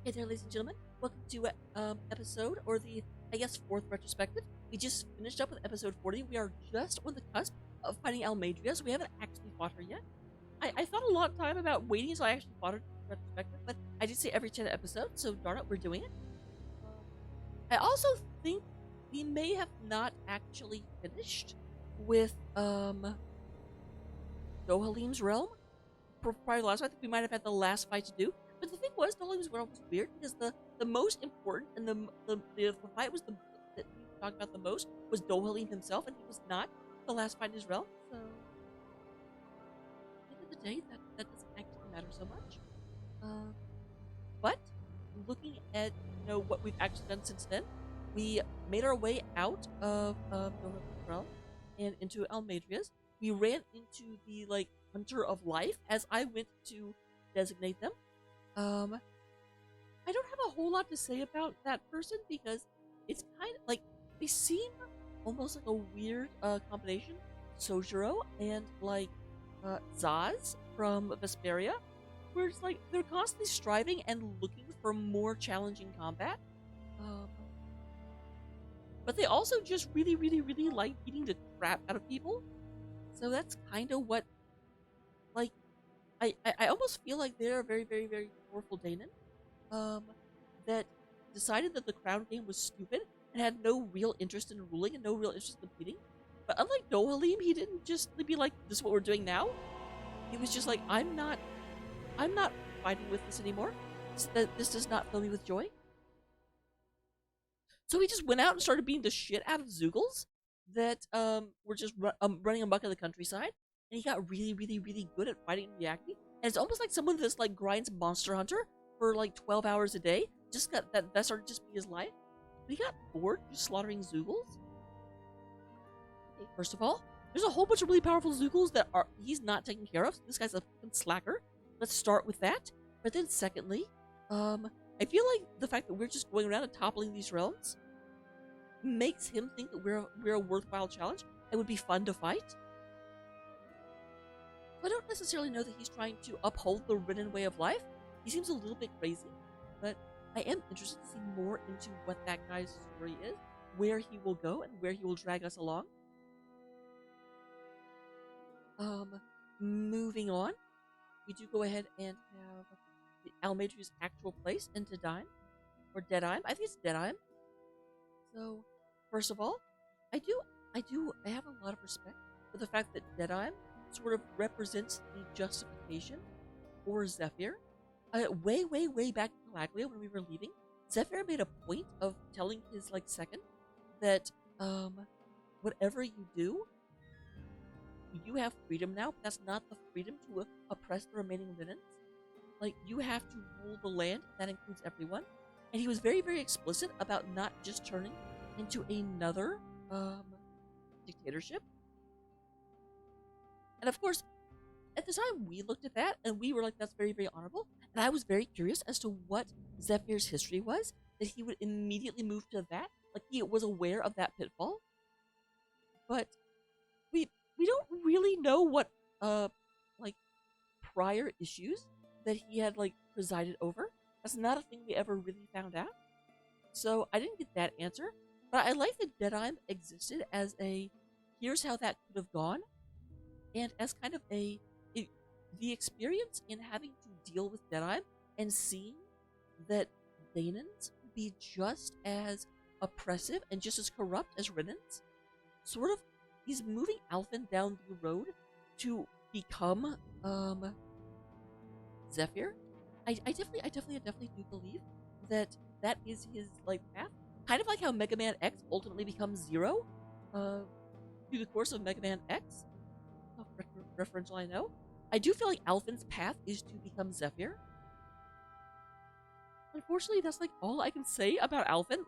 Hey there, ladies and gentlemen. Welcome to episode, or the, I guess, fourth retrospective. We just finished up with episode 40. We are just on the cusp of fighting Almadria, so we haven't actually fought her yet. I thought a lot of time about waiting until I actually fought her in retrospective, but I did say every 10 episodes, so darn it, we're doing it. I also think we may have not actually finished with Dohalim's realm. Prior to last, I think we might have had the last fight to do. But the thing was, Dohalim's realm was weird because the most important and the fight was that we talked about the most was Dohalim himself, and he was not the last fight in his realm. So at the end of the day, that doesn't actually matter so much. Um, but looking at what we've actually done since then, we made our way out of Dohalim's realm and into Almadria's. We ran into the Hunter of Life, as I went to designate them. Um, I don't have a whole lot to say about that person because it's kind of like they seem almost like a weird combination. Sojiro and Zaz from Vesperia, where it's like they're constantly striving and looking for more challenging combat. Um, but they also just really, really, really like beating the crap out of people. So that's kind of what, like, I almost feel like they're a very, very, very powerful Dahnan, um, that decided that the crown game was stupid and had no real interest in ruling and no real interest in competing. But unlike Dohalim, he didn't just be like, "This is what we're doing now." He was just like, I'm not fighting with this anymore. This does not fill me with joy." So he just went out and started beating the shit out of Zoogles that were just running amok in the countryside, and he got really, really, really good at fighting and reacting. And it's almost like someone that's like grinds Monster Hunter for like 12 hours a day. Just got that started just be his life. But he got bored just slaughtering Zoogles. Okay, first of all, there's a whole bunch of really powerful Zoogles that are he's not taking care of. So this guy's a fucking slacker. Let's start with that. But then secondly, I feel like the fact that we're just going around and toppling these realms makes him think that we're a worthwhile challenge and would be fun to fight. I don't necessarily know that he's trying to uphold the Renan way of life. He seems a little bit crazy, but I am interested to see more into what that guy's story is, where he will go, and where he will drag us along. Moving on, we do go ahead and have the Almadri's actual place in Dahnan, or Deadheim. I think it's Deadheim. So, first of all, I have a lot of respect for the fact that Deadheim sort of represents the justification for Zephyr. Way, way, way back in Calaglia when we were leaving, Zephyr made a point of telling his second that whatever you do, you have freedom now. But that's not the freedom to oppress the remaining Renans. Like, you have to rule the land. That includes everyone. And he was very, very explicit about not just turning into another dictatorship. And of course, at the time, we looked at that and we were like, that's very, very honorable. And I was very curious as to what Zephyr's history was, that he would immediately move to that. Like, he was aware of that pitfall. But we don't really know what like prior issues that he had presided over. That's not a thing we ever really found out. So I didn't get that answer. But I like that Deadheim existed as a here's how that could have gone, and as kind of the experience in having to deal with Deadheim and seeing that Dahnans could be just as oppressive and just as corrupt as Renans. Sort of, he's moving Alphen down the road to become Zephyr. I definitely do believe that that is his path. Kind of like how Mega Man X ultimately becomes Zero through the course of Mega Man X. Oh, referential, I know. I do feel like Alphen's path is to become Zephyr. Unfortunately, that's all I can say about Alphen.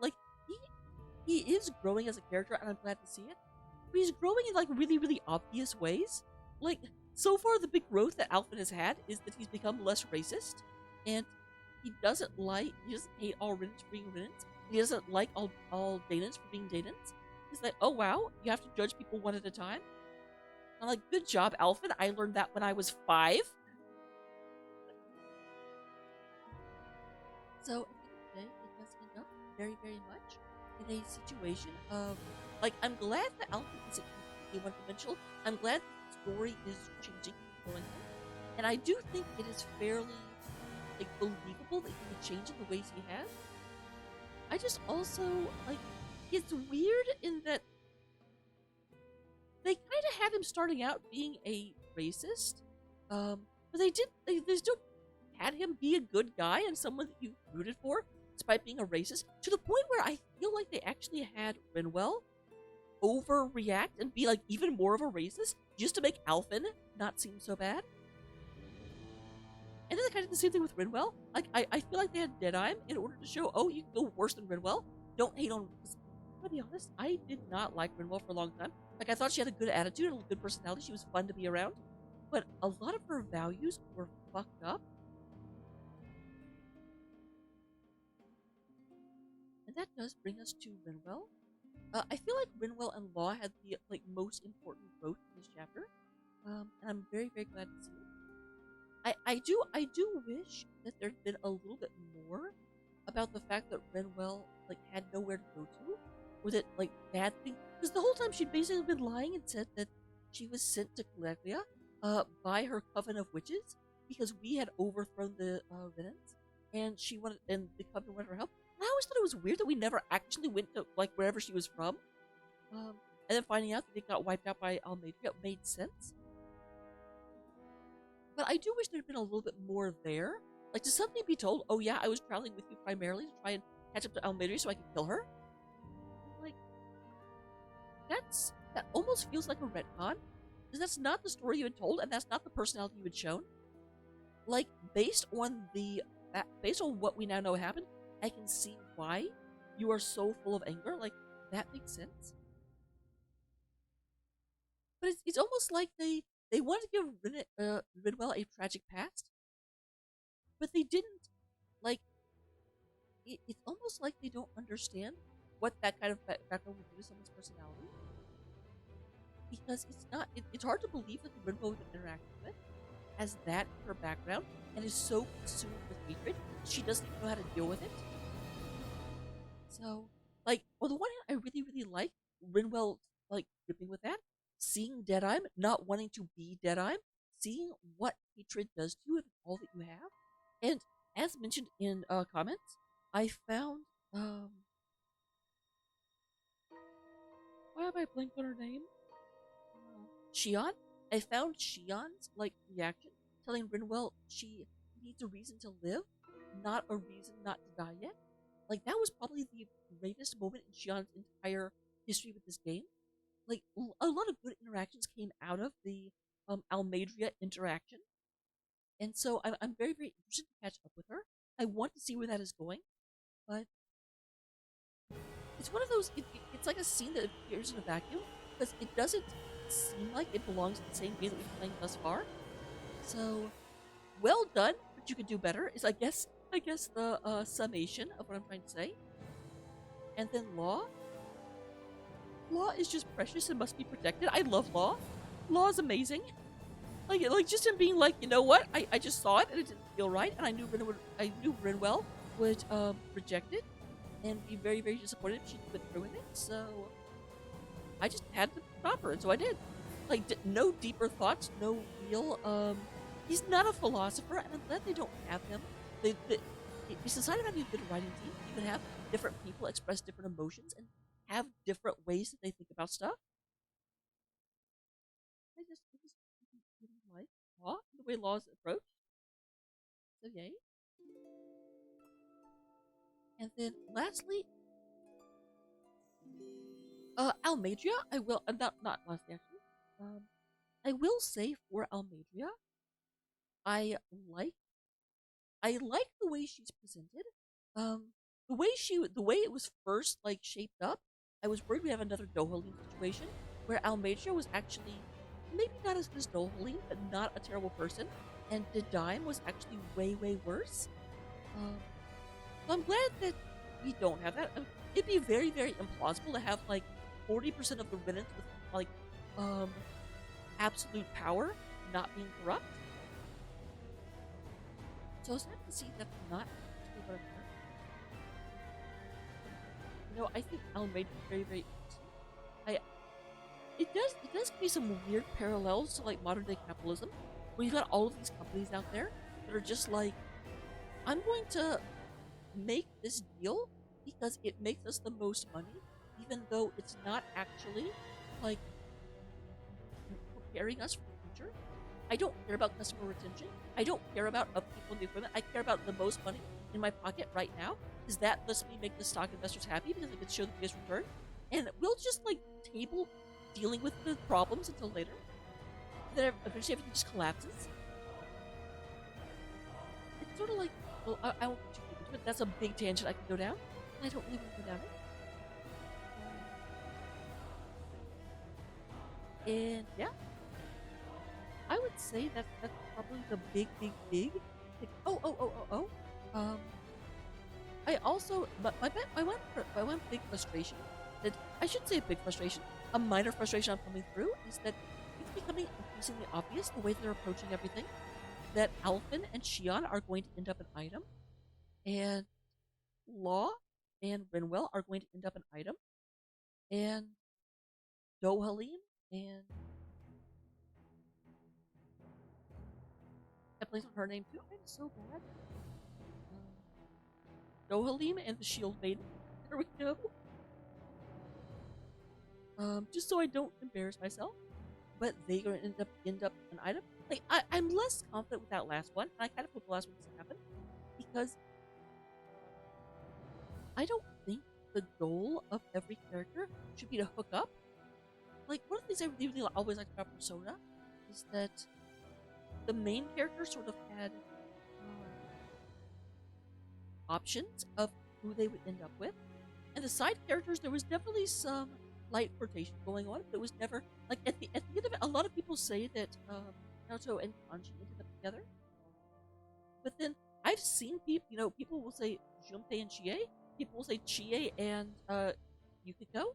He is growing as a character, and I'm glad to see it. But he's growing in really, really obvious ways. So far, the big growth that Alphen has had is that he's become less racist, and he doesn't hate all Renans for being Renans. He doesn't like all Dahnans for being Dahnans. He's like, oh wow, you have to judge people one at a time. I'm like, good job, Alphen. I learned that when I was 5. So at the end of the day, it does end up very, very much in a situation of like I'm glad that Alpha isn't completely one-dimensional. I'm glad that the story is changing and growing him. And I do think it is fairly like believable that he would change in the ways he has. I just also like it's weird in that they kind of had him starting out being a racist, but they still had him be a good guy and someone that you rooted for, despite being a racist. To the point where I feel like they actually had Renwell overreact and be like even more of a racist just to make Alphen not seem so bad. And then they kind of did the same thing with Renwell. Like I feel like they had Deadeye in order to show, oh, you can go worse than Renwell. Don't hate on. To be honest, I did not like Renwell for a long time. Like I thought she had a good attitude and a good personality. She was fun to be around, but a lot of her values were fucked up. And that does bring us to Renwell. I feel like Renwell and Law had the like most important growth in this chapter, and I'm very very glad to see it. I do wish that there'd been a little bit more about the fact that Renwell like had nowhere to go to, or that like bad thing, because the whole time she'd basically been lying and said that she was sent to Caleglia by her coven of witches because we had overthrown the Renans, and she wanted and the coven wanted her help. And I always thought it was weird that we never actually went to like wherever she was from, and then finding out that they got wiped out by Almeida made sense. But I do wish there'd been a little bit more there. Like, to suddenly be told, oh yeah, I was traveling with you primarily to try and catch up to Almeida so I could kill her? Like, that almost feels like a retcon. Because that's not the story you had told, and that's not the personality you had shown. Like, based on what we now know happened, I can see why you are so full of anger. Like, that makes sense. But it's almost like they wanted to give Ridwell a tragic past, but they didn't. Like, it's almost like they don't understand what that kind of background would do to someone's personality. Because it's hard to believe that the Ridwell we've been interacting with has that in her background and is so consumed with hatred, she doesn't even know how to deal with it. So, like, on the one hand, I really, really like Rinwell, like, gripping with that, seeing Deadeye, not wanting to be Deadeye, seeing what hatred does to you and all that you have. And as mentioned in comments, I found, why have I blinked on her name? Shion. I found Shion's, like, reaction, telling Rinwell she needs a reason to live, not a reason not to die yet. Like, that was probably the greatest moment in Shion's entire history with this game. Like, a lot of good interactions came out of the Almeida interaction. And so I'm very, very interested to catch up with her. I want to see where that is going. But it's one of those, it's like a scene that appears in a vacuum because it doesn't seem like it belongs in the same game that we've played thus far. So, well done, but you could do better is I guess the summation of what I'm trying to say. And then Law. Law is just precious and must be protected. I love Law. Law is amazing. Like just him being like, you know what? I just saw it and it didn't feel right, and I knew Rinwell would reject it and be very, very disappointed if she went through with it. So I just had to stop her, and so I did. Like, no deeper thoughts, no real. He's not a philosopher, and I'm glad they don't have him. It's the sign of having a good writing team. You can have different people express different emotions and have different ways that they think about stuff. I just really like Law, the way Law is approached. So yay. And then lastly, Almeida. I will not lastly actually. I will say for Almeida, I like I like the way she's presented. Um, the way it was first like shaped up, I was worried we have another Dohalim situation where Almeida was actually maybe not as good as Dohalim, but not a terrible person, and Dedaim was actually way way worse. Um, so I'm glad that we don't have that. It'd be very very implausible to have like 40% of the Renans with like um absolute power not being corrupt. So I was happy to see that's not actually what occurred. I think Almeida is very, very interesting. I it does give me some weird parallels to like modern day capitalism, where you've got all of these companies out there that are just like, I'm going to make this deal because it makes us the most money, even though it's not actually like preparing us for the future. I don't care about customer retention. I don't care about upkeep on the equipment. I care about the most money in my pocket right now, because that lets me make the stock investors happy because I can show the biggest return. And we'll just like table dealing with the problems until later. Then eventually everything just collapses. It's sort of like, well, I won't get too deep into it. That's a big tangent I can go down. I don't really want to go down it. And yeah, I would say that's probably the big. Like, Um, I also, but my one big frustration, that I should say a big frustration, a minor frustration I'm coming through, is that it's becoming increasingly obvious the way they're approaching everything, that Alphen and Shion are going to end up an item, and Law and Renwell are going to end up an item, and Dohalim and I placed on her name too. I'm so bad. Dohalim and the Shield Maiden. There we go. Just so I don't embarrass myself, but they are going to end up an item. Like I'm less confident with that last one, and I kind of hope the last one doesn't happen, because I don't think the goal of every character should be to hook up. Like, one of the things I really always liked about Persona is that the main character sort of had options of who they would end up with, and the side characters, there was definitely some light flirtation going on, but it was never like at the end of it. A lot of people say that Naruto and Kanji ended up together, but then I've seen people, people will say Junpei and Chie, people will say Chie and Yukiko,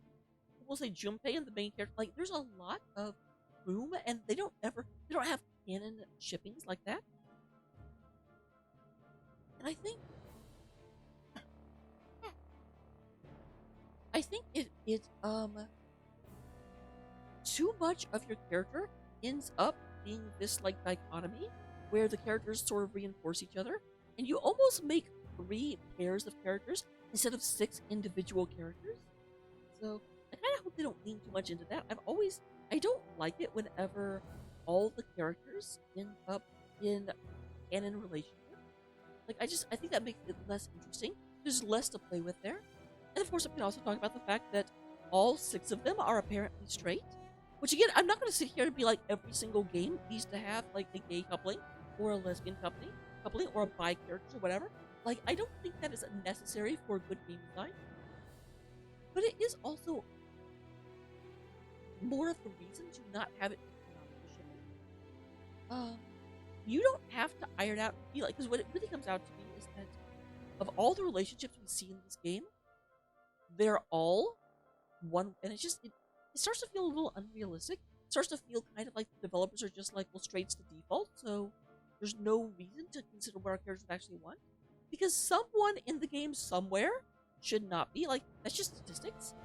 people will say Junpei and the main character. Like, there's a lot of room, and they don't have canon shippings like that, and I think it too much of your character ends up being this like dichotomy where the characters sort of reinforce each other, and you almost make three pairs of characters instead of six individual characters. So I kind of hope they don't lean too much into that. I don't like it whenever all the characters end up in canon relationship. Like, I think that makes it less interesting. There's less to play with there. And of course, we can also talk about the fact that all six of them are apparently straight. Which, again, I'm not going to sit here and be like every single game needs to have like a gay coupling or a lesbian coupling or a bi character or whatever. Like, I don't think that is necessary for good game design. But it is also more of the reason to not have it um, you don't have to iron out and be like, because what it really comes out to be is that of all the relationships we see in this game, they're all one, and it starts to feel a little unrealistic. It starts to feel kind of like the developers are just like, well, straight's the default, so there's no reason to consider what our characters would actually want, because someone in the game somewhere should not be. Like, that's just statistics.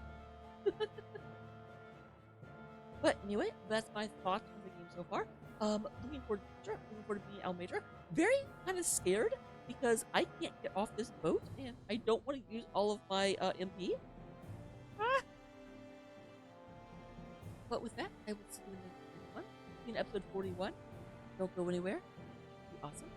But anyway, that's my thoughts on the game so far. Looking forward to the future, looking forward to being Almeida. Very kind of scared because I can't get off this boat, and I don't want to use all of my MP. Ah! But with that, I will see you in the next one, in episode 41. Don't go anywhere. Be awesome.